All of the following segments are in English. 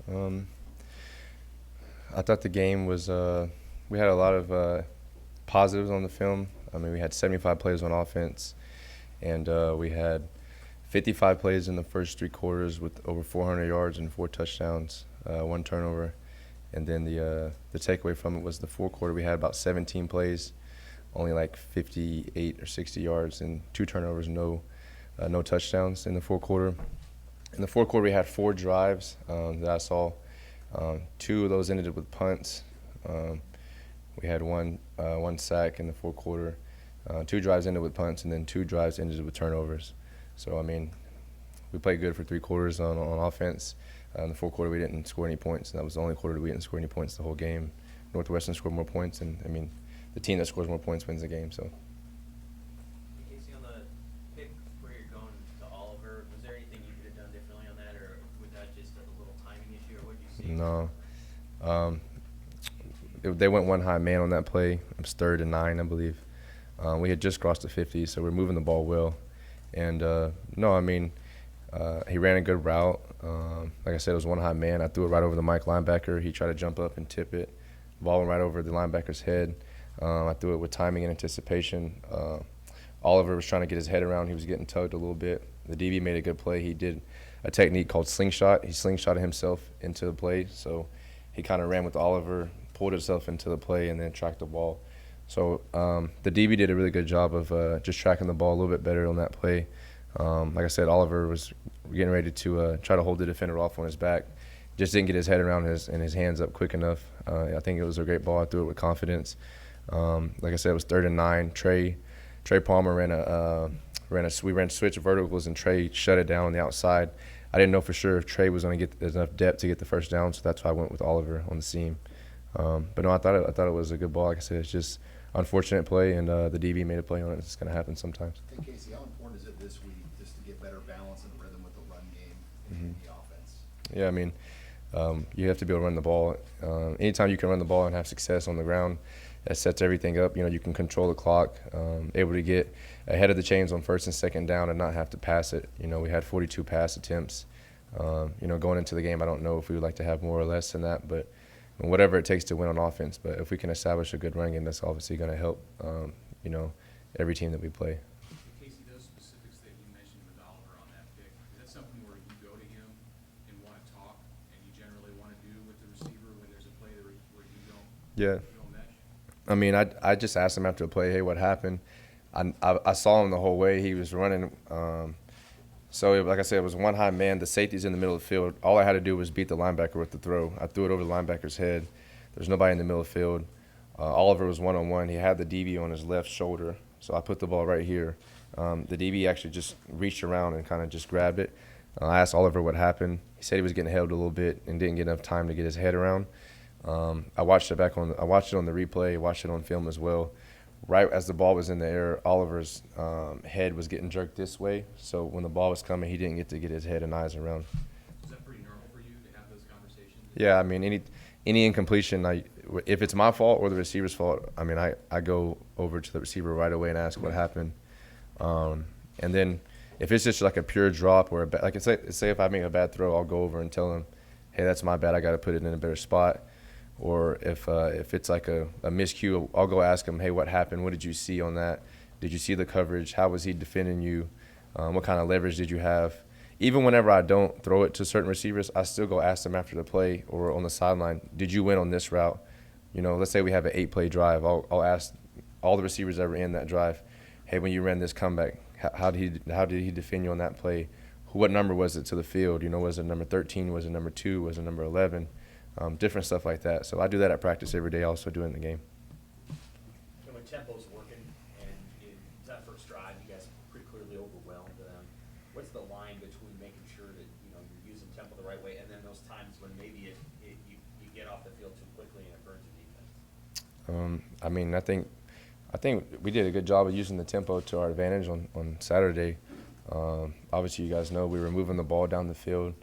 Um, I thought the game was we had a lot of positives on the film. I mean, we had 75 plays on offense, and we had 55 plays in the first three quarters with over 400 yards and 4 touchdowns, 1 turnover. And then the takeaway from it was the fourth quarter we had about 17 plays, only like 58 or 60 yards and 2 turnovers, no touchdowns in the fourth quarter. In the fourth quarter we had 4 drives that I saw. 2 of those ended with punts. We had one sack in the fourth quarter. 2 drives ended with punts, and then 2 drives ended with turnovers. So, I mean, we played good for 3 quarters on offense. In the fourth quarter, we didn't score any points, and that was the only quarter that we didn't score any points the whole game. Northwestern scored more points, and, I mean, the team that scores more points wins the game. So. Casey, on the pick where you're going to Oliver, was there anything you could have done differently on that, or was that just a little timing issue, or what did you see? No. They went one high man on that play. It was 3rd and 9, I believe. We had just crossed the 50, so we're moving the ball well. And, no, I mean, he ran a good route. Like I said, it was one high man. I threw it right over the Mike linebacker. He tried to jump up and tip it. Ball went right over the linebacker's head. I threw it with timing and anticipation. Oliver was trying to get his head around. He was getting tugged a little bit. The DB made a good play. He did a technique called slingshot. He slingshotted himself into the play. So he kind of ran with Oliver, pulled himself into the play, and then tracked the ball. So the DB did a really good job of just tracking the ball a little bit better on that play. Like I said, Oliver was getting ready to try to hold the defender off on his back. Just didn't get his head around and his hands up quick enough. I think it was a great ball. I threw it with confidence. Like I said, it was 3rd and 9. Trey Palmer we ran switch verticals, and Trey shut it down on the outside. I didn't know for sure if Trey was going to get enough depth to get the first down, so that's why I went with Oliver on the seam. But no, I thought it was a good ball. Like I said, it's just unfortunate play, and the DB made a play on it. It's going to happen sometimes. Hey, Casey, how important is it this week just to get better balance and rhythm with the run game and the offense? Yeah, I mean, you have to be able to run the ball. Anytime you can run the ball and have success on the ground, that sets everything up. You know, you can control the clock, able to get ahead of the chains on 1st and 2nd down and not have to pass it. You know, we had 42 pass attempts. You know, going into the game, I don't know if we would like to have more or less than that, but whatever it takes to win on offense. But if we can establish a good run game, that's obviously going to help, you know, every team that we play. Casey, those specifics that you mentioned with Oliver on that pick, is that something where you go to him and want to talk, and you generally want to do with the receiver when there's a play where you don't mesh? I mean, I just asked him after the play, hey, what happened? I saw him the whole way. He was running. So, like I said, it was one high man. The safety's in the middle of the field. All I had to do was beat the linebacker with the throw. I threw it over the linebacker's head. There's nobody in the middle of the field. Oliver was one-on-one. He had the DB on his left shoulder, so I put the ball right here. The DB actually just reached around and kind of just grabbed it. I asked Oliver what happened. He said he was getting held a little bit and didn't get enough time to get his head around. I watched it on the replay, watched it on film as well. Right as the ball was in the air, Oliver's head was getting jerked this way. So when the ball was coming, he didn't get to get his head and eyes around. Is that pretty normal for you to have those conversations? Yeah, I mean, any incompletion, if it's my fault or the receiver's fault, I mean, I go over to the receiver right away and ask what happened. And then if it's just like a pure drop or say if I make a bad throw, I'll go over and tell him, hey, that's my bad. I got to put it in a better spot. Or if it's like a miscue, I'll go ask him, hey, what happened? What did you see on that? Did you see the coverage? How was he defending you? What kind of leverage did you have? Even whenever I don't throw it to certain receivers, I still go ask them after the play or on the sideline, did you win on this route? You know, let's say we have an 8-play drive. I'll ask all the receivers that were in that drive, hey, when you ran this comeback, how did he defend you on that play? What number was it to the field? You know, was it number 13? Was it number 2? Was it number 11? Different stuff like that. So I do that at practice every day. I also do it in the game. And when tempo's working and that first drive, you guys pretty clearly overwhelmed them. What's the line between making sure that you're using tempo the right way, and then those times when maybe you get off the field too quickly and it burns the defense? I mean, I think we did a good job of using the tempo to our advantage on Saturday. Obviously, you guys know we were moving the ball down the field.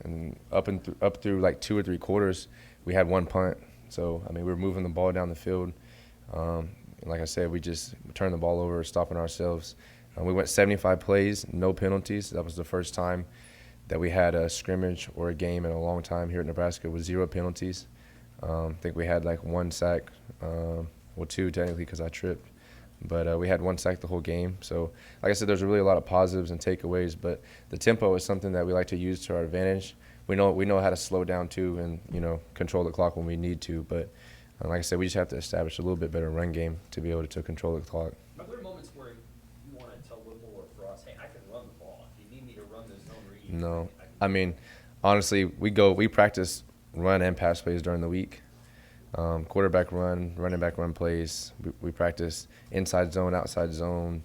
And up through like 2 or 3 quarters, we had 1 punt. So, I mean, we were moving the ball down the field. And like I said, we just turned the ball over, stopping ourselves. We went 75 plays, no penalties. That was the first time that we had a scrimmage or a game in a long time here at Nebraska with 0 penalties. I think we had like 1 sack, well, 2 technically because I tripped. But we had 1 sack the whole game. So, like I said, there's really a lot of positives and takeaways. But the tempo is something that we like to use to our advantage. We know how to slow down too, and control the clock when we need to. But like I said, we just have to establish a little bit better run game to be able to control the clock. Are there moments where you want to tell Whipple or Frost, hey, I can run the ball. If you need me to run this zone read, No, I can I mean, honestly, we practice run and pass plays during the week. Quarterback run, running back run plays. We practice inside zone, outside zone,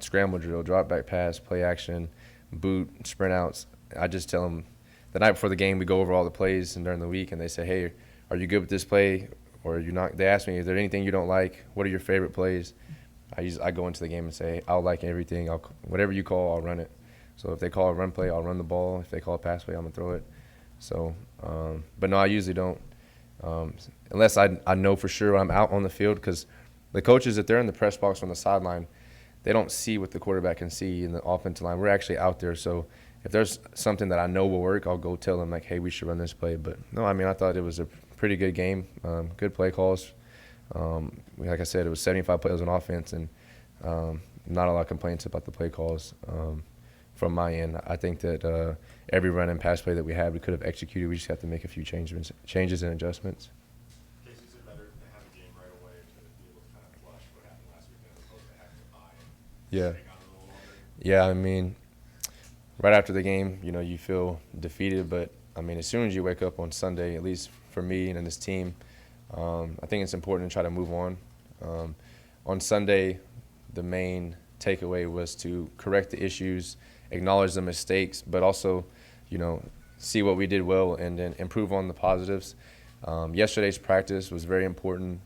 scramble drill, drop back pass, play action, boot, sprint outs. I just tell them the night before the game we go over all the plays, and during the week, and they say, hey, are you good with this play or are you not? They ask me, is there anything you don't like? What are your favorite plays? I go into the game and say, I'll like everything. Whatever you call, I'll run it. So if they call a run play, I'll run the ball. If they call a pass play, I'm going to throw it. So, but no, I usually don't. Unless I know for sure I'm out on the field, because the coaches, if they're in the press box on the sideline, they don't see what the quarterback can see in the offensive line. We're actually out there. So if there's something that I know will work, I'll go tell them, like, hey, we should run this play. But no, I mean, I thought it was a pretty good game, good play calls. Like I said, it was 75 plays on offense, and not a lot of complaints about the play calls from my end. I think that every run and pass play that we had, we could have executed. We just have to make a few changes and adjustments. Casey, is it better to have a game right away to be able to kind of flush what happened last weekend as opposed to having to buy and Yeah. hang on a little longer? Yeah, I mean, right after the game, you feel defeated. But, I mean, as soon as you wake up on Sunday, at least for me and this team, I think it's important to try to move on. On Sunday, the main takeaway was to correct the issues, acknowledge the mistakes, but also, see what we did well and then improve on the positives. Yesterday's practice was very important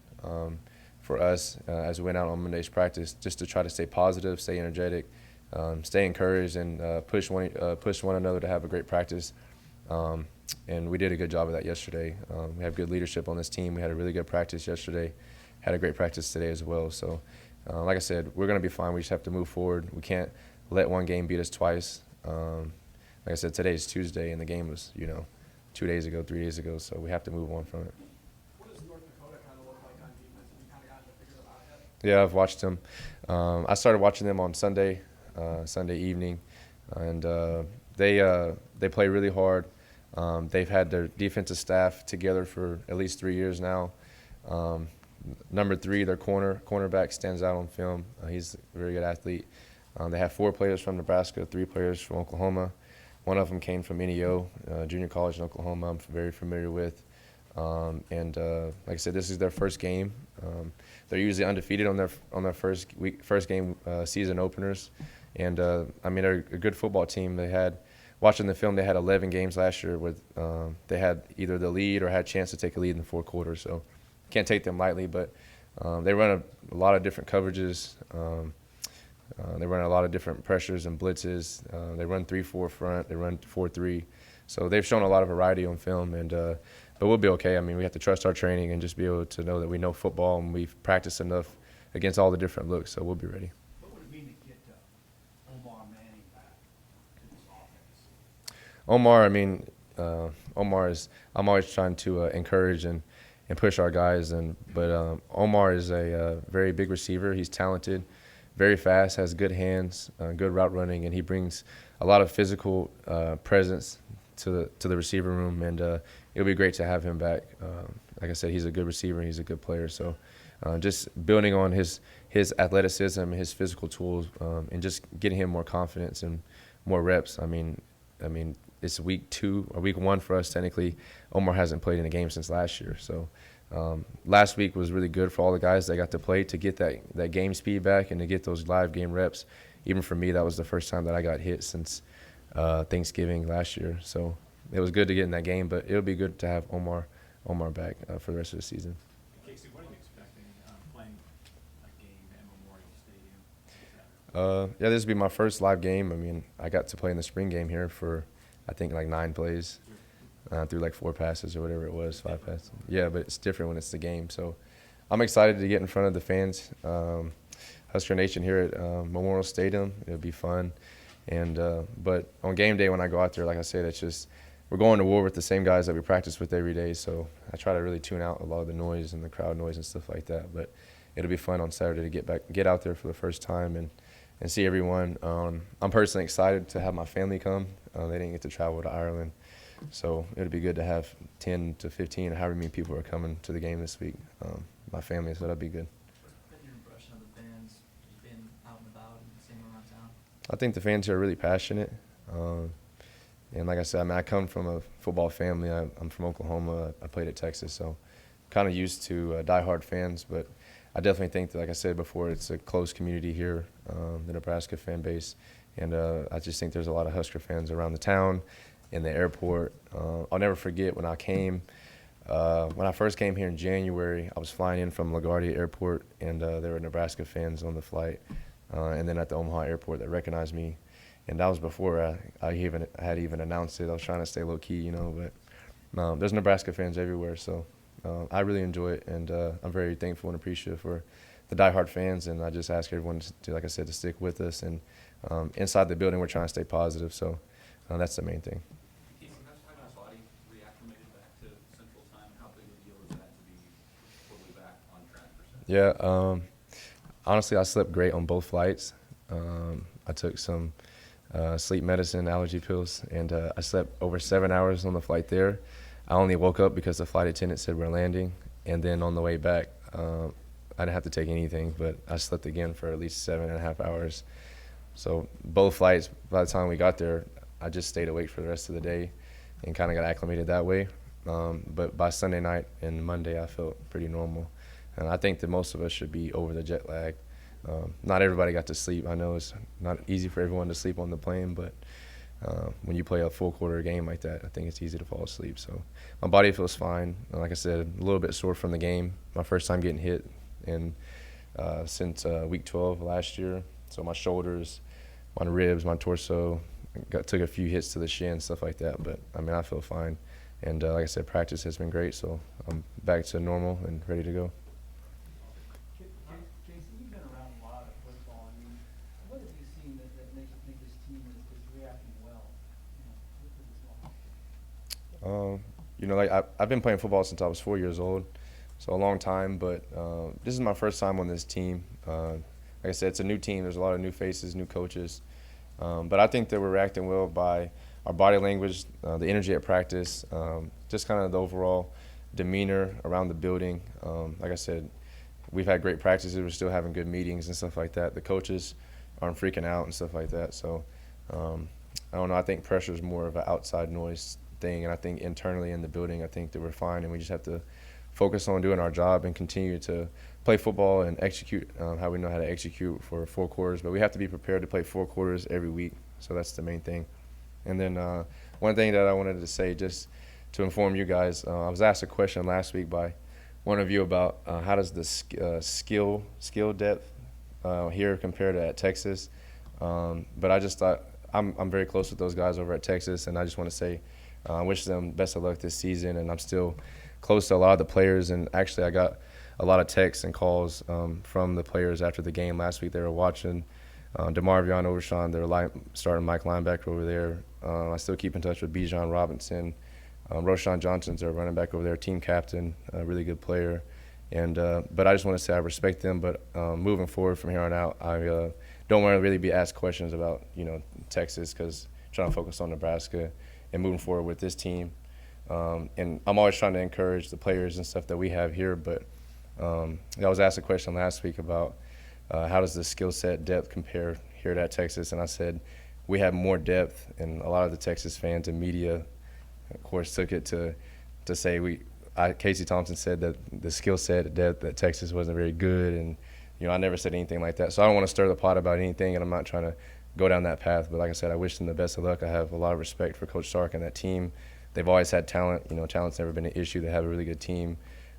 for us as we went out on Monday's practice, just to try to stay positive, stay energetic, stay encouraged, and push one another to have a great practice. And we did a good job of that yesterday. We have good leadership on this team. We had a really good practice yesterday, had a great practice today as well. So, like I said, we're going to be fine. We just have to move forward. We can't let one game beat us twice. Like I said, today is Tuesday, and the game was, 2 days ago, 3 days ago. So we have to move on from it. What does North Dakota kind of look like on defense? Have you kind of gotten to figure them out yet? Yeah, I've watched them. I started watching them on Sunday evening, and they play really hard. They've had their defensive staff together for at least 3 years now. Number 3, their cornerback stands out on film. He's a very good athlete. They have 4 players from Nebraska, 3 players from Oklahoma. One of them came from NEO, junior college in Oklahoma. I'm very familiar with. And like I said, this is their first game. They're usually undefeated on their first game season openers. And I mean, they're a good football team. Watching the film, they had 11 games last year with they had either the lead or had a chance to take a lead in the fourth quarter. So can't take them lightly, but they run a lot of different coverages. They run a lot of different pressures and blitzes. They run 3-4 front. They run 4-3. So they've shown a lot of variety on film, but we'll be okay. I mean, we have to trust our training and just be able to know that we know football and we've practiced enough against all the different looks, so we'll be ready. What would it mean to get Omar Manning back to this offense? Omar, I mean, I'm always trying to encourage and push our guys, but Omar is a very big receiver. He's talented, very fast, has good hands, good route running, and he brings a lot of physical presence to the receiver room, and it'll be great to have him back. Like I said, he's a good receiver and he's a good player. So just building on his athleticism and his physical tools, and just getting him more confidence and more reps. I mean, it's week 2 or week 1 for us technically. Omar hasn't played in a game since last year. So last week was really good for all the guys that got to play, to get that game speed back and to get those live game reps. Even for me, that was the first time that I got hit since Thanksgiving last year. So it was good to get in that game, but it'll be good to have Omar back for the rest of the season. Casey, what are you expecting playing a game at Memorial Stadium? Yeah, this will be my first live game. I mean, I got to play in the spring game here for, I think, like 9 plays. Threw like 4 passes or whatever it was, 5 passes. Yeah, but it's different when it's the game. So I'm excited to get in front of the fans, Husker Nation here at Memorial Stadium. It'll be fun. And but on game day when I go out there, like I said, it's just we're going to war with the same guys that we practice with every day. So I try to really tune out a lot of the noise and the crowd noise and stuff like that. But it'll be fun on Saturday to get out there for the first time and see everyone. I'm personally excited to have my family come. They didn't get to travel to Ireland, so it'll be good to have 10 to 15 or however many people are coming to the game this week. My family, so that'll be good. What's been your impression of the fans? You've been out and about and seeing them around town. I think the fans here are really passionate. And like I said, I mean, I come from a football family. I'm from Oklahoma. I played at Texas, so kind of used to diehard fans. But I definitely think that, like I said before, it's a close community here, the Nebraska fan base. And I just think there's a lot of Husker fans around the town, in the airport. I'll never forget when I came. When I first came here in January, I was flying in from LaGuardia Airport, and there were Nebraska fans on the flight. And then at the Omaha airport that recognized me. And that was before I had even announced it. I was trying to stay low-key, you know, but there's Nebraska fans everywhere. So I really enjoy it, and I'm very thankful and appreciative for the diehard fans. And I just ask everyone to, like I said, to stick with us. And inside the building, we're trying to stay positive. So that's the main thing. Casey, how's having his body reacclimated back to Central Time? How big of a deal is that to be fully back on track for Central? Yeah, honestly, I slept great on both flights. I took some sleep medicine, allergy pills, and I slept over 7 hours on the flight there. I only woke up because the flight attendant said we're landing, and then on the way back, I didn't have to take anything, but I slept again for at least 7.5 hours. So both flights, by the time we got there, I just stayed awake for the rest of the day and kind of got acclimated that way. But by Sunday night and Monday, I felt pretty normal. And I think that most of us should be over the jet lag. Not everybody got to sleep. I know it's not easy for everyone to sleep on the plane, but when you play a full quarter game like that, I think it's easy to fall asleep. So my body feels fine. Like I said, a little bit sore from the game. My first time getting hit since week 12 last year. So my shoulders, my ribs, my torso, took a few hits to the shin, stuff like that. But, I mean, I feel fine. And like I said, practice has been great, so I'm back to normal and ready to go. Casey, you've been around a lot of football. I mean, what have you seen that makes you think this team is reacting well, with this loss? You know, like I've been playing football since I was 4 years old, so a long time. But this is my first time on this team. Like I said, it's a new team. There's a lot of new faces, new coaches. But I think that we're reacting well by our body language, the energy at practice, just kind of the overall demeanor around the building. Like I said, we've had great practices. We're still having good meetings and stuff like that. The coaches aren't freaking out and stuff like that. So I don't know. I think pressure is more of an outside noise thing, and I think internally in the building, I think that we're fine, and we just have to focus on doing our job and continue to play football and execute how we know how to execute for 4 quarters. But we have to be prepared to play 4 quarters every week, so that's the main thing. And then one thing that I wanted to say, just to inform you guys, I was asked a question last week by one of you about how does the skill depth here compare to at Texas. But I just thought I'm very close with those guys over at Texas, and I just want to say I wish them best of luck this season. And I'm still close to a lot of the players, and actually I got a lot of texts and calls from the players after the game last week. They were watching DeMarvion Overshawn, their starting Mike linebacker over there. I still keep in touch with Bijan Robinson. Roshan Johnson's their running back over there, team captain, a really good player. And but I just want to say I respect them. But moving forward from here on out, I don't want to really be asked questions about Texas, because I'm trying to focus on Nebraska and moving forward with this team. And I'm always trying to encourage the players and stuff that we have here. But I was asked a question last week about how does the skill set depth compare here at Texas, and I said we have more depth, and a lot of the Texas fans and media, of course, took it to say Casey Thompson said that the skill set depth at Texas wasn't very good, and I never said anything like that. So I don't want to stir the pot about anything, and I'm not trying to go down that path. But like I said, I wish them the best of luck. I have a lot of respect for Coach Sark and that team. They've always had talent. Talent's never been an issue. They have a really good team,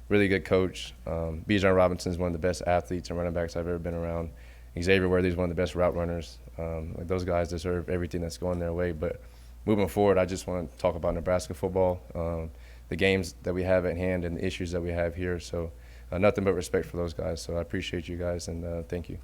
really good coach. Bijan Robinson is one of the best athletes and running backs I've ever been around. Xavier Worthy is one of the best route runners. Those guys deserve everything that's going their way. But moving forward, I just want to talk about Nebraska football, the games that we have at hand and the issues that we have here. So nothing but respect for those guys. So I appreciate you guys, and thank you.